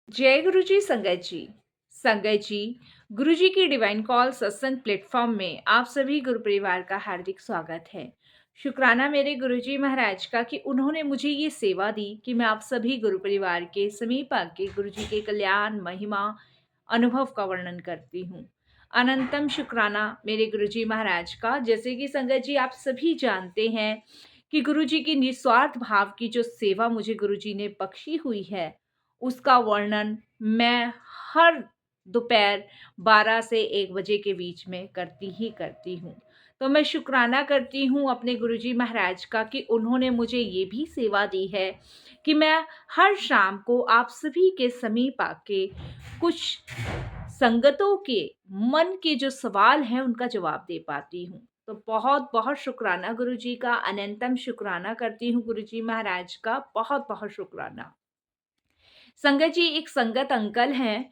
जय गुरु जी संगत जी। संगत जी, गुरु जी की डिवाइन कॉल सत्संग प्लेटफॉर्म में आप सभी गुरु परिवार का हार्दिक स्वागत है। शुक्राना मेरे गुरु जी महाराज का कि उन्होंने मुझे ये सेवा दी कि मैं आप सभी गुरु परिवार के समीप आके गुरु जी के कल्याण महिमा अनुभव का वर्णन करती हूँ। अनंतम शुक्राना मेरे गुरु जी महाराज का। जैसे कि संगत जी आप सभी जानते हैं कि गुरु जी की निस्वार्थ भाव की जो सेवा मुझे गुरु जी ने बख्शी हुई है, उसका वर्णन मैं हर दोपहर 12 से 1 बजे के बीच में करती हूँ। तो मैं शुक्राना करती हूँ अपने गुरुजी महाराज का कि उन्होंने मुझे ये भी सेवा दी है कि मैं हर शाम को आप सभी के समीप आके कुछ संगतों के मन के जो सवाल हैं उनका जवाब दे पाती हूँ। तो बहुत बहुत शुक्राना गुरुजी का, अनंतम शुक्राना करती हूँ गुरुजी महाराज का, बहुत बहुत शुक्राना। संगत जी, एक संगत अंकल हैं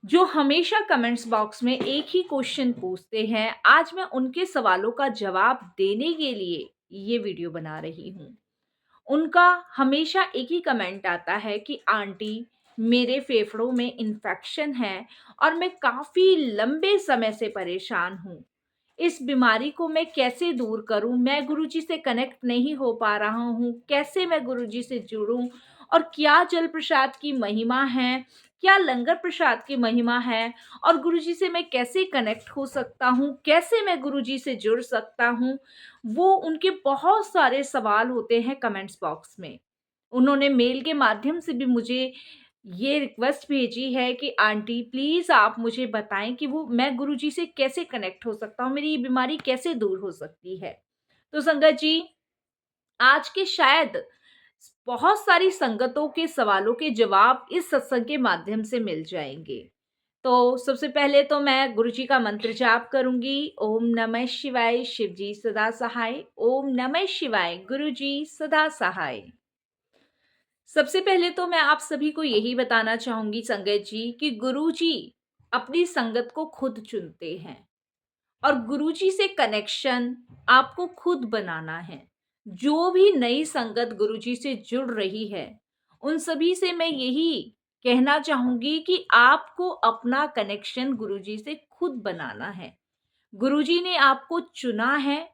जो हमेशा कमेंट्स बॉक्स में एक ही क्वेश्चन पूछते हैं। आज मैं उनके सवालों का जवाब देने के लिए ये वीडियो बना रही हूँ। उनका हमेशा एक ही कमेंट आता है कि आंटी, मेरे फेफड़ों में इन्फेक्शन है और मैं काफी लंबे समय से परेशान हूँ। इस बीमारी को मैं कैसे दूर करूं? मैं गुरुजी से कनेक्ट नहीं हो पा रहा हूं। कैसे मैं गुरुजी से जुड़ूं? और क्या जल प्रसाद की महिमा है? क्या लंगर प्रसाद की महिमा है? और गुरुजी से मैं कैसे कनेक्ट हो सकता हूं? कैसे मैं गुरुजी से जुड़ सकता हूं? वो उनके बहुत सारे सवाल होते हैं कमेंट्स बॉक्स में। उन्होंने मेल के माध्यम से भी मुझे ये रिक्वेस्ट भेजी है कि आंटी प्लीज आप मुझे बताएं कि वो मैं गुरुजी से कैसे कनेक्ट हो सकता हूँ, मेरी ये बीमारी कैसे दूर हो सकती है। तो संगत जी, आज के शायद बहुत सारी संगतों के सवालों के जवाब इस सत्संग के माध्यम से मिल जाएंगे। तो सबसे पहले तो मैं गुरुजी का मंत्र जाप करूंगी। ओम नमः शिवाय, शिव जी सदा सहाय। ओम नमः शिवाय, गुरुजी सदा सहाय। सबसे पहले तो मैं आप सभी को यही बताना चाहूंगी संगत जी कि गुरुजी अपनी संगत को खुद चुनते हैं और गुरुजी से कनेक्शन आपको खुद बनाना है। जो भी नई संगत गुरुजी से जुड़ रही है, उन सभी से मैं यही कहना चाहूंगी कि आपको अपना कनेक्शन गुरुजी से खुद बनाना है। गुरुजी ने आपको चुना है,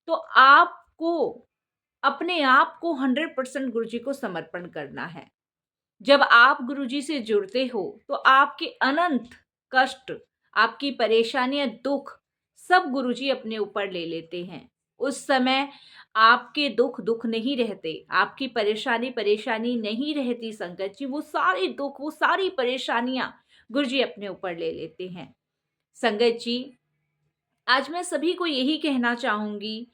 तो आपको अपने आप को 100% गुरुजी को समर्पण करना है। जब आप गुरुजी से जुड़ते हो तो आपके अनंत कष्ट, आपकी परेशानियां, दुख सब गुरुजी अपने ऊपर ले लेते हैं। उस समय आपके दुख दुख नहीं रहते, आपकी परेशानी परेशानी नहीं रहती संगत जी। वो सारे दुख, वो सारी परेशानियां गुरुजी अपने ऊपर ले लेते हैं। संगत जी, आज मैं सभी को यही कहना चाहूंगी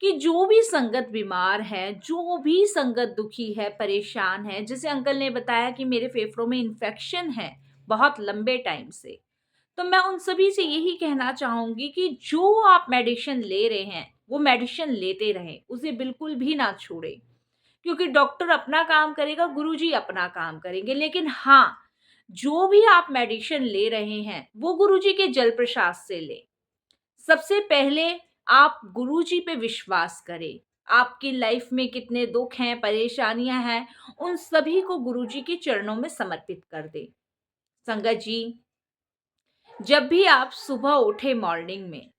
कि जो भी संगत बीमार है, जो भी संगत दुखी है, परेशान है, जैसे अंकल ने बताया कि मेरे फेफड़ों में इन्फेक्शन है बहुत लंबे टाइम से, तो मैं उन सभी से यही कहना चाहूंगी कि जो आप मेडिसिन ले रहे हैं, वो मेडिसिन लेते रहें, उसे बिल्कुल भी ना छोड़ें। क्योंकि डॉक्टर अपना काम करेगा, गुरुजी अपना काम करेंगे। लेकिन हाँ, जो भी आप मेडिसिन ले रहे हैं, वो गुरुजी के जल प्रसाद से लें। सबसे पहले आप गुरुजी पे विश्वास करें। आपकी लाइफ में कितने दुख हैं, परेशानियां हैं, उन सभी को गुरुजी के चरणों में समर्पित कर दें। संगत जी, जब भी आप सुबह उठे मॉर्निंग में,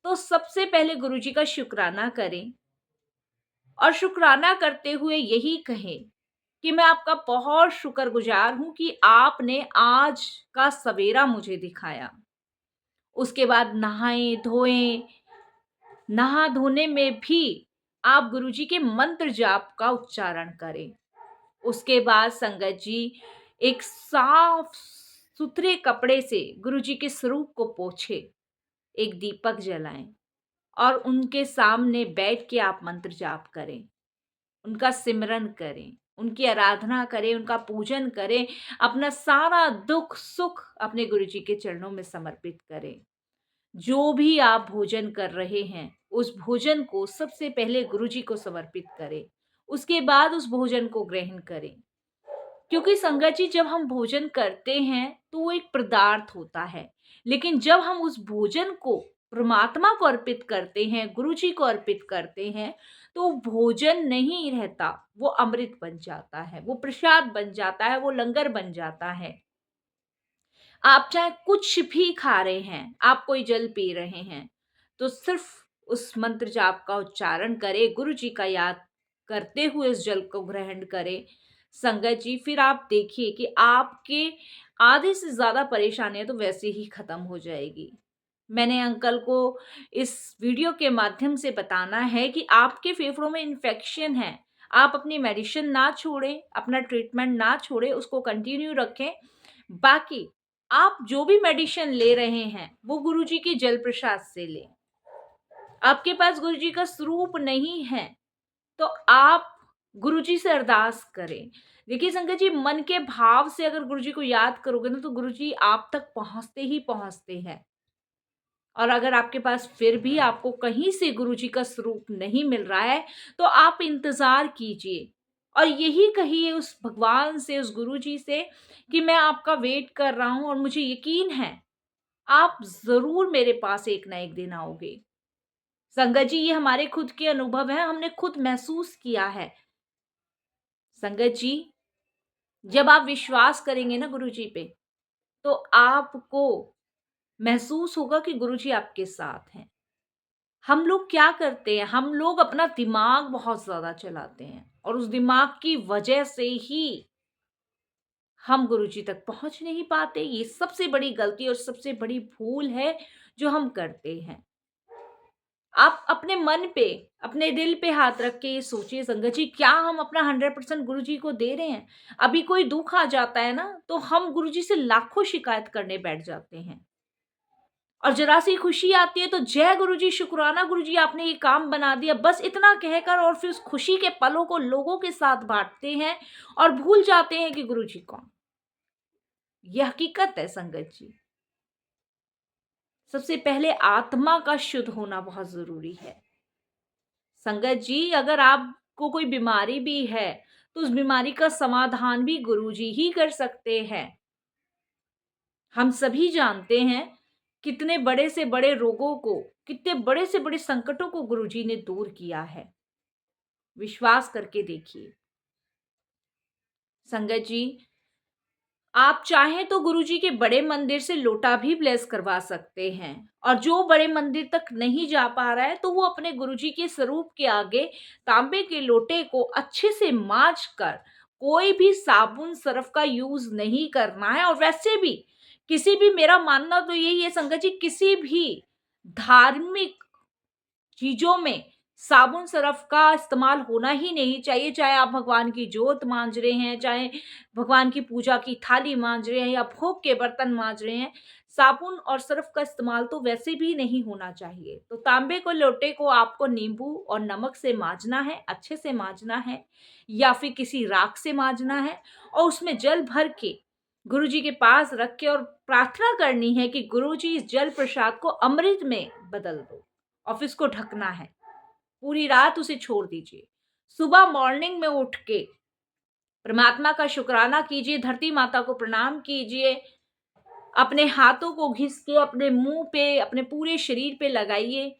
तो सबसे पहले गुरुजी का शुक्राना करें और शुक्राना करते हुए यही कहें कि मैं आपका बहुत शुक्रगुजार हूं कि आपने आज का सवेरा मुझे दिखाया। उसके बाद नहाएं धोएं। नहा धोने में भी आप गुरुजी के मंत्र जाप का उच्चारण करें। उसके बाद संगत जी, एक साफ सुथरे कपड़े से गुरुजी के स्वरूप को पोछे, एक दीपक जलाएं और उनके सामने बैठ के आप मंत्र जाप करें, उनका सिमरन करें, उनकी आराधना करें, उनका पूजन करें, अपना सारा दुख सुख अपने गुरुजी के चरणों में समर्पित करें। जो भी आप भोजन कर रहे हैं, उस भोजन को सबसे पहले गुरुजी को समर्पित करें। उसके बाद उस भोजन को ग्रहण करें। क्योंकि संगत जी, जब हम भोजन करते हैं तो वो एक पदार्थ होता है, लेकिन जब हम उस भोजन को परमात्मा को अर्पित करते हैं, गुरुजी को अर्पित करते हैं, तो भोजन नहीं रहता, वो अमृत बन जाता है, वो प्रसाद बन जाता है, वो लंगर बन जाता है। आप चाहे कुछ भी खा रहे हैं, आप कोई जल पी रहे हैं, तो सिर्फ उस मंत्र जाप का उच्चारण करें, गुरु जी का याद करते हुए उस जल को ग्रहण करें। संगत जी, फिर आप देखिए कि आपके आधे से ज़्यादा परेशानियाँ तो वैसे ही खत्म हो जाएगी। मैंने अंकल को इस वीडियो के माध्यम से बताना है कि आपके फेफड़ों में इन्फेक्शन है, आप अपनी मेडिसिन ना छोड़ें, अपना ट्रीटमेंट ना छोड़ें, उसको कंटिन्यू रखें। बाकी आप जो भी मेडिसिन ले रहे हैं, वो गुरुजी के जल प्रसाद से लें। आपके पास गुरुजी का स्वरूप नहीं है, तो आप गुरुजी से अरदास करें। देखिए संगत जी, मन के भाव से अगर गुरुजी को याद करोगे ना, तो गुरुजी आप तक पहुँचते ही पहुँचते हैं। और अगर आपके पास फिर भी आपको कहीं से गुरुजी का स्वरूप नहीं मिल रहा है, तो आप इंतज़ार कीजिए और यही कहिए उस भगवान से, उस गुरुजी से कि मैं आपका वेट कर रहा हूँ और मुझे यकीन है, आप ज़रूर मेरे पास एक ना एक दिन आओगे। संगत जी, ये हमारे खुद के अनुभव हैं, हमने खुद महसूस किया है। संगत जी, जब आप विश्वास करेंगे ना गुरुजी पे, तो आपको महसूस होगा कि गुरुजी आपके साथ हैं। हम लोग क्या करते हैं, हम लोग अपना दिमाग बहुत ज़्यादा चलाते हैं और उस दिमाग की वजह से ही हम गुरुजी तक पहुँच नहीं पाते। ये सबसे बड़ी गलती और सबसे बड़ी भूल है जो हम करते हैं। आप अपने मन पे, अपने दिल पे हाथ रख के ये सोचिए संगत जी, क्या हम अपना 100% गुरुजी को दे रहे हैं? अभी कोई दुःख आ जाता है ना, तो हम गुरुजी से लाखों शिकायत करने बैठ जाते हैं। और ज़रा-सी खुशी आती है तो जय गुरुजी, शुक्राना गुरुजी, आपने ये काम बना दिया। बस इतना कहकर और फिर उस खुशी के पलों को लोगों के साथ बाँटते हैं और भूल जाते हैं कि गुरुजी कौन? ये हकीकत है संगत जी। सबसे पहले आत्मा का शुद्ध होना बहुत ज़रूरी है। संगत जी, अगर आपको कोई बीमारी भी है, तो उस बीमारी का समाधान भी गुरुजी ही कर सकते हैं। हम सभी जानते हैं कितने बड़े से बड़े रोगों को, कितने बड़े से बड़े संकटों को गुरुजी ने दूर किया है। विश्वास करके देखिए। संगत जी, आप चाहें तो गुरुजी के बड़े मंदिर से लोटा भी ब्लेस करवा सकते हैं और जो बड़े मंदिर तक नहीं जा पा रहा है, तो वो अपने गुरुजी के स्वरूप के आगे तांबे के लोटे को अच्छे से मांज कर, कोई भी साबुन सर्फ का यूज नहीं करना है। और वैसे भी किसी भी, मेरा मानना तो यही है संगत जी, किसी भी धार्मिक चीज़ों में साबुन सरफ़ का इस्तेमाल होना ही नहीं चाहिए, चाहे आप भगवान की जोत मांज रहे हैं, चाहे भगवान की पूजा की थाली मांज रहे हैं या भोग के बर्तन मांज रहे हैं, साबुन और सरफ़ का इस्तेमाल तो वैसे भी नहीं होना चाहिए। तो तांबे को, लोटे को आपको नींबू और नमक से मांजना है, अच्छे से मांजना है या फिर किसी राख से मांजना है और उसमें जल भर के गुरुजी के पास रख के और प्रार्थना करनी है कि गुरुजी इस जल प्रसाद को अमृत में बदल दो। ऑफिस को ढकना है, पूरी रात उसे छोड़ दीजिए। सुबह मॉर्निंग में उठ के परमात्मा का शुक्राना कीजिए, धरती माता को प्रणाम कीजिए, अपने हाथों को घिस के अपने मुंह पे, अपने पूरे शरीर पे लगाइए।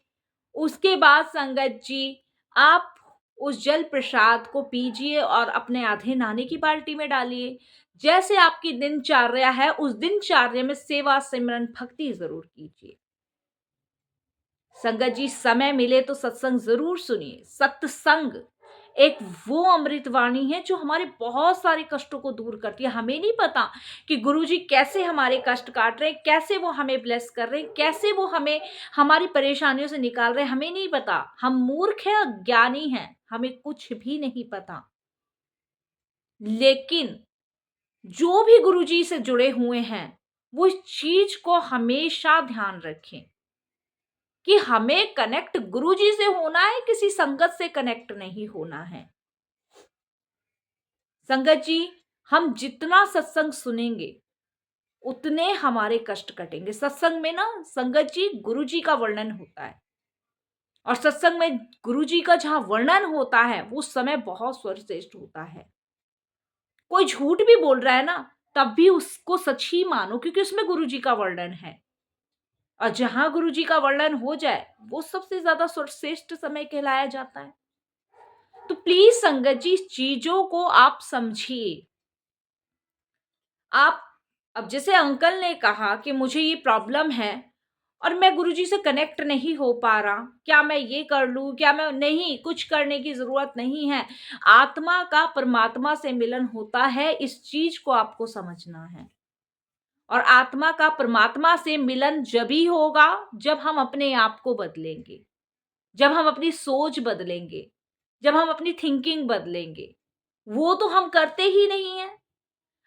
उसके बाद संगत जी, आप उस जल प्रसाद को पीजिए और अपने आधे नाने की बाल्टी में डालिए। जैसे आपकी दिनचर्या है, उस दिनचर्या में सेवा, सिमरन, भक्ति ज़रूर कीजिए। संगत जी, समय मिले तो सत्संग ज़रूर सुनिए। सत्संग एक वो अमृत वाणी है जो हमारे बहुत सारे कष्टों को दूर करती है। हमें नहीं पता कि गुरुजी कैसे हमारे कष्ट काट रहे हैं, कैसे वो हमें ब्लेस कर रहे हैं, कैसे वो हमें हमारी परेशानियों से निकाल रहे हैं, हमें नहीं पता। हम मूर्ख हैं, अज्ञानी हैं, हमें कुछ भी नहीं पता। लेकिन जो भी गुरुजी से जुड़े हुए हैं, वो इस चीज़ को हमेशा ध्यान रखें कि हमें कनेक्ट गुरुजी से होना है, किसी संगत से कनेक्ट नहीं होना है। संगत जी, हम जितना सत्संग सुनेंगे, उतने हमारे कष्ट कटेंगे। सत्संग में ना संगत जी, गुरुजी का वर्णन होता है और सत्संग में गुरुजी का जहाँ वर्णन होता है, वो समय बहुत सर्वश्रेष्ठ होता है। कोई झूठ भी बोल रहा है ना, तब भी उसको सच ही मानो, क्योंकि उसमें गुरुजी का वर्णन है। और जहां गुरु जी का वर्णन हो जाए वो सबसे ज्यादा सर्वश्रेष्ठ समय कहलाया जाता है। तो प्लीज संगत जी, इस चीजों को आप समझिए। आप अब जैसे अंकल ने कहा कि मुझे ये प्रॉब्लम है और मैं गुरुजी से कनेक्ट नहीं हो पा रहा, क्या मैं ये कर लूं, क्या मैं नहीं, कुछ करने की जरूरत नहीं है। आत्मा का परमात्मा से मिलन होता है, इस चीज को आपको समझना है। और आत्मा का परमात्मा से मिलन जब ही होगा जब हम अपने आप को बदलेंगे, जब हम अपनी सोच बदलेंगे, जब हम अपनी थिंकिंग बदलेंगे। वो तो हम करते ही नहीं है।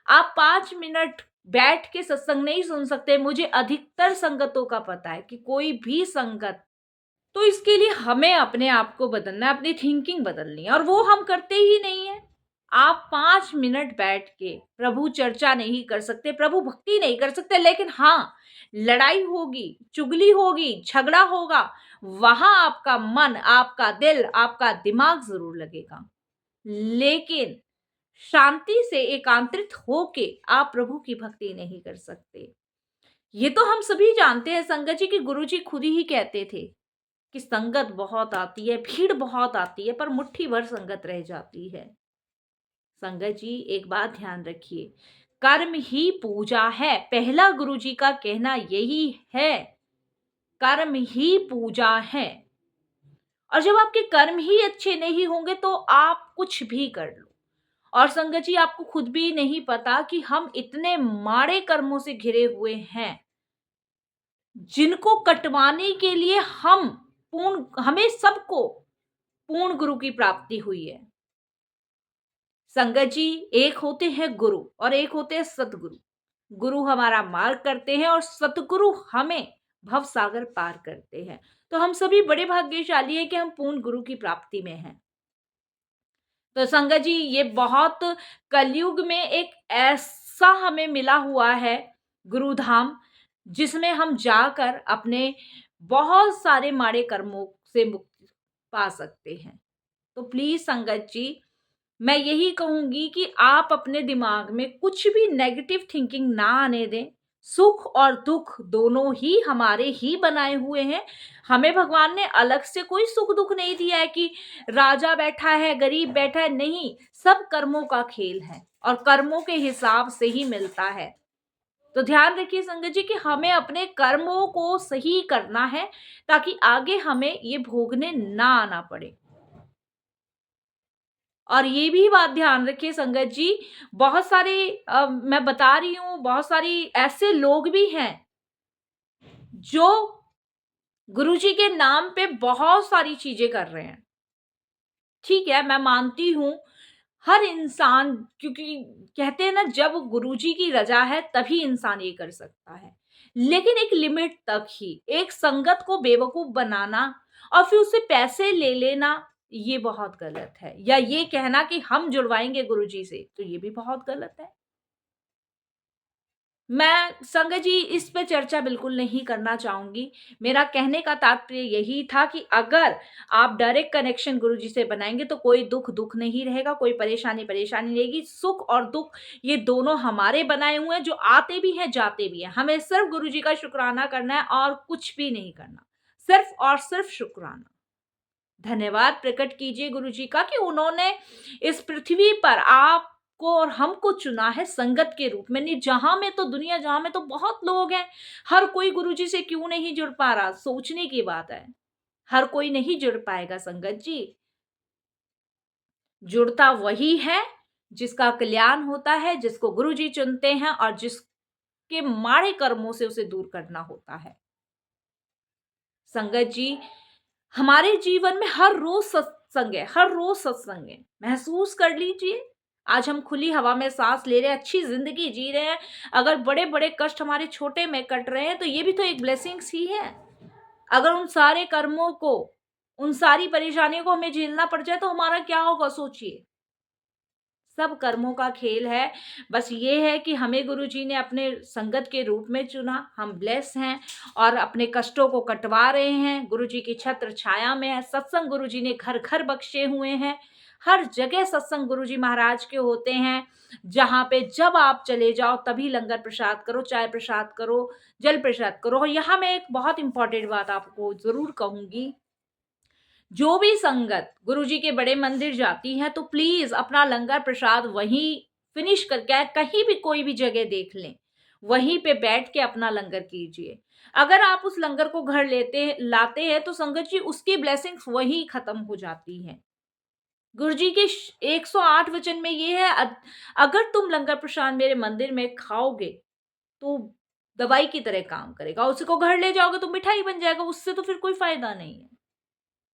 आप 5 मिनट बैठ के सत्संग नहीं सुन सकते। मुझे अधिकतर संगतों का पता है कि कोई भी संगत, तो इसके लिए हमें अपने आप को बदलना है, अपनी थिंकिंग बदलनी है, और वो हम करते ही नहीं है। आप 5 मिनट बैठ के प्रभु चर्चा नहीं कर सकते, प्रभु भक्ति नहीं कर सकते, लेकिन हाँ, लड़ाई होगी, चुगली होगी, झगड़ा होगा, वहां आपका मन, आपका दिल, आपका दिमाग जरूर लगेगा। लेकिन शांति से एकांतरित होके आप प्रभु की भक्ति नहीं कर सकते। ये तो हम सभी जानते हैं संगत जी, कि गुरु जी खुद ही कहते थे कि संगत बहुत आती है, भीड़ बहुत आती है, पर मुट्ठी भर संगत रह जाती है। संगत जी, एक बात ध्यान रखिए, कर्म ही पूजा है। पहला गुरु जी का कहना यही है, कर्म ही पूजा है। और जब आपके कर्म ही अच्छे नहीं होंगे तो आप कुछ भी कर लो। और संगत जी, आपको खुद भी नहीं पता कि हम इतने माड़े कर्मों से घिरे हुए हैं, जिनको कटवाने के लिए हमें सबको पूर्ण गुरु की प्राप्ति हुई है। संगत जी, एक होते हैं गुरु और एक होते हैं सतगुरु। गुरु हमारा मार्ग करते हैं और सतगुरु हमें भव सागर पार करते हैं। तो हम सभी बड़े भाग्यशाली हैं कि हम पूर्ण गुरु की प्राप्ति में हैं। तो संगत जी, ये बहुत कलयुग में एक ऐसा हमें मिला हुआ है गुरुधाम, जिसमें हम जाकर अपने बहुत सारे माड़े कर्मों से मुक्ति पा सकते हैं। तो प्लीज संगत जी, मैं यही कहूंगी कि आप अपने दिमाग में कुछ भी नेगेटिव थिंकिंग ना आने दें। सुख और दुख दोनों ही हमारे ही बनाए हुए हैं। हमें भगवान ने अलग से कोई सुख दुख नहीं दिया है कि राजा बैठा है, गरीब बैठा है, नहीं। सब कर्मों का खेल है और कर्मों के हिसाब से ही मिलता है। तो ध्यान रखिए संगत जी कि हमें अपने कर्मों को सही करना है, ताकि आगे हमें ये भोगने ना आना पड़े। और ये भी बात ध्यान रखिए संगत जी, बहुत सारे मैं बता रही हूँ, बहुत सारी ऐसे लोग भी हैं जो गुरुजी के नाम पे बहुत सारी चीजें कर रहे हैं। ठीक है, मैं मानती हूँ हर इंसान, क्योंकि कहते हैं ना, जब गुरुजी की रजा है तभी इंसान ये कर सकता है, लेकिन एक लिमिट तक ही। एक संगत को बेवकूफ बनाना और फिर उससे पैसे ले लेना, ये बहुत गलत है। या ये कहना कि हम जुड़वाएंगे गुरुजी से, तो ये भी बहुत गलत है। मैं संगत जी इस पे चर्चा बिल्कुल नहीं करना चाहूंगी। मेरा कहने का तात्पर्य यही था कि अगर आप डायरेक्ट कनेक्शन गुरुजी से बनाएंगे तो कोई दुख नहीं रहेगा, कोई परेशानी नहीं रहेगी। सुख और दुख ये दोनों हमारे बनाए हुए हैं, जो आते भी हैं जाते भी हैं। हमें सिर्फ गुरुजी का शुक्राना करना है और कुछ भी नहीं करना, सिर्फ और सिर्फ शुक्राना। धन्यवाद प्रकट कीजिए गुरुजी का कि उन्होंने इस पृथ्वी पर आपको और हमको चुना है संगत के रूप में। नहीं, जहां में तो दुनिया, जहां में तो बहुत लोग हैं, हर कोई गुरुजी से क्यों नहीं जुड़ पा रहा? सोचने की बात है। हर कोई नहीं जुड़ पाएगा संगत जी। जुड़ता वही है जिसका कल्याण होता है, जिसको गुरुजी चुनते हैं और जिसके माड़े कर्मों से उसे दूर करना होता है। संगत जी, हमारे जीवन में हर रोज सत्संग है, हर रोज सत्संग है। महसूस कर लीजिए, आज हम खुली हवा में सांस ले रहे हैं, अच्छी जिंदगी जी रहे हैं। अगर बड़े बड़े कष्ट हमारे छोटे में कट रहे हैं तो ये भी तो एक ब्लेसिंग्स ही है। अगर उन सारे कर्मों को, उन सारी परेशानियों को हमें झेलना पड़ जाए तो हमारा क्या होगा, सोचिए। सब कर्मों का खेल है। बस ये है कि हमें गुरुजी ने अपने संगत के रूप में चुना, हम ब्लेस हैं और अपने कष्टों को कटवा रहे हैं। गुरुजी की छत्र छाया में है, सत्संग गुरुजी ने घर घर बख्शे हुए हैं। हर जगह सत्संग गुरुजी महाराज के होते हैं, जहाँ पे जब आप चले जाओ तभी लंगर प्रसाद करो, चाय प्रसाद करो, जल प्रसाद करो। और यहाँ मैं एक बहुत इंपॉर्टेंट बात आपको ज़रूर कहूँगी, जो भी संगत गुरुजी के बड़े मंदिर जाती है तो प्लीज़ अपना लंगर प्रसाद वहीं फिनिश करके, कहीं भी कोई भी जगह देख लें, वहीं पे बैठ के अपना लंगर कीजिए। अगर आप उस लंगर को घर लाते हैं तो संगत जी उसकी ब्लेसिंग्स वहीं खत्म हो जाती हैं। गुरुजी के 108 वचन में ये है, अगर तुम लंगर प्रसाद मेरे मंदिर में खाओगे तो दवाई की तरह काम करेगा, उसको घर ले जाओगे तो मिठाई बन जाएगा, उससे तो फिर कोई फायदा नहीं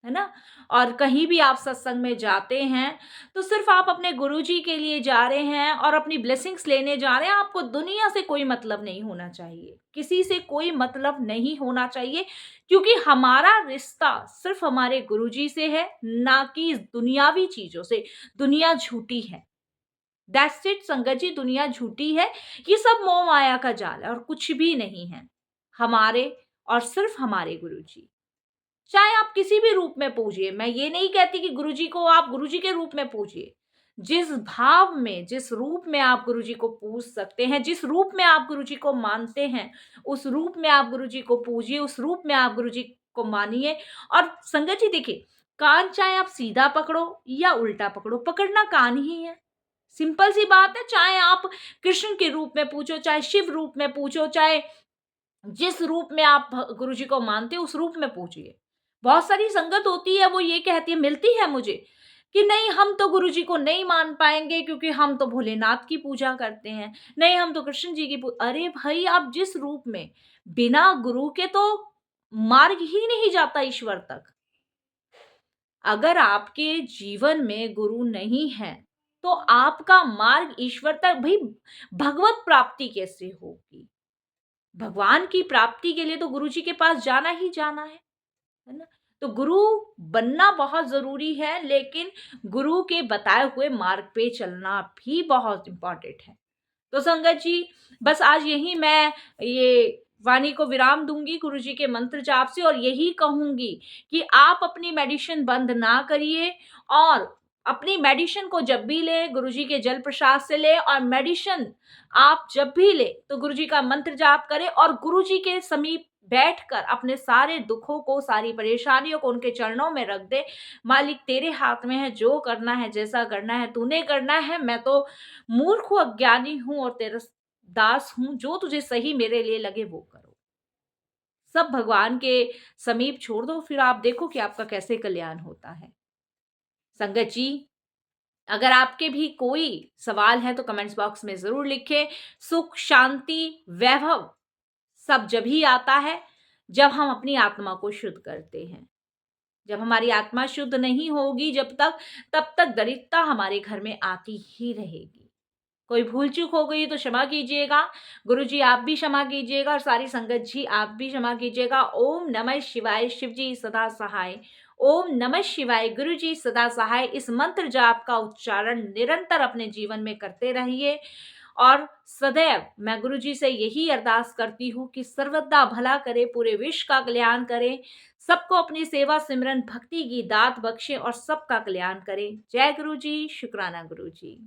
है ना? और कहीं भी आप सत्संग में जाते हैं, तो सिर्फ़ आप अपने गुरुजी के लिए जा रहे हैं और अपनी ब्लेसिंग्स लेने जा रहे हैं, आपको दुनिया से कोई मतलब नहीं होना चाहिए। किसी से कोई मतलब नहीं होना चाहिए, क्योंकि हमारा रिश्ता सिर्फ़ हमारे गुरुजी से है, ना कि दुनियावी चीज़ों से। दुनिया झूठी है। दैट्स इट संगत जी, दुनिया झूठी है। ये सब मोह माया का जाल है और कुछ भी नहीं है। हमारे और सिर्फ़ हमारे गुरुजी। चाहे आप किसी भी रूप में पूजिए, मैं ये नहीं कहती कि गुरुजी को आप गुरुजी के रूप में पूजिए। जिस भाव में, जिस रूप में आप गुरुजी को पूज सकते हैं, जिस रूप में आप गुरुजी को मानते हैं, उस रूप में आप गुरुजी को पूजिए, उस रूप में आप गुरुजी को मानिए। और संगत जी देखिए, कान चाहे आप सीधा पकड़ो या उल्टा पकड़ो, पकड़ना कान ही है। सिंपल सी बात है, चाहे आप कृष्ण के रूप में पूजो, चाहे शिव रूप में पूजो, चाहे जिस रूप में आप गुरुजी को मानते हो उस रूप में पूजिए। बहुत सारी संगत होती है, वो ये कहती है, मिलती है मुझे, कि नहीं हम तो गुरुजी को नहीं मान पाएँगे क्योंकि हम तो भोलेनाथ की पूजा करते हैं। नहीं हम तो कृष्ण जी की अरे भाई, आप जिस रूप में, बिना गुरु के तो मार्ग ही नहीं जाता ईश्वर तक। अगर आपके जीवन में गुरु नहीं है, तो आपका मार्ग ईश्वर तक, भई भगवत प्राप्ति कैसे होगी? भगवान की प्राप्ति के लिए तो गुरुजी के पास जाना ही जाना है ना? तो गुरु बनना बहुत ज़रूरी है, लेकिन गुरु के बताए हुए मार्ग पे चलना भी बहुत इम्पोर्टेंट है। तो संगत जी, बस आज यही मैं ये वाणी को विराम दूँगी गुरुजी के मंत्र जाप से, और यही कहूँगी कि आप अपनी मेडिसिन बंद ना करिए, और अपनी मेडिसिन को जब भी लें गुरुजी के जल प्रसाद से लें, और मेडिसिन आप जब भी लें तो गुरुजी का मंत्र जाप करें और गुरुजी के समीप बैठकर अपने सारे दुखों को, सारी परेशानियों को उनके चरणों में रख दें। मालिक तेरे हाथ में है, जो करना है, जैसा करना है तूने करना है, मैं तो मूर्ख हूँ, अज्ञानी हूँ और तेरा दास हूँ, जो तुझे सही मेरे लिए लगे वो करो। सब भगवान के समीप छोड़ दो, फिर आप देखो कि आपका कैसे कल्याण होता है। संगत जी, अगर आपके भी कोई सवाल है तो कमेंट्स बॉक्स में ज़रूर लिखें। सुख, शांति, वैभव सब जब ही आता है जब हम अपनी आत्मा को शुद्ध करते हैं। जब हमारी आत्मा शुद्ध नहीं होगी जब तक, तब तक दरिद्रता हमारे घर में आती ही रहेगी। कोई भूल चूक हो गई तो क्षमा कीजिएगा। गुरुजी आप भी क्षमा कीजिएगा, और सारी संगत जी आप भी क्षमा कीजिएगा। ओम नमः शिवाय, शिव जी सदा सहाय। ओम नमः शिवाय, गुरुजी सदा सहाय। इस मंत्र जाप का उच्चारण निरंतर अपने जीवन में करते रहिए, और सदैव मैं गुरुजी से यही अरदास करती हूँ कि सर्वदा भला करे, पूरे विश्व का कल्याण करे, सबको अपनी सेवा सिमरन भक्ति की दात बख्शे और सबका कल्याण करे। जय गुरुजी, शुक्राना गुरुजी।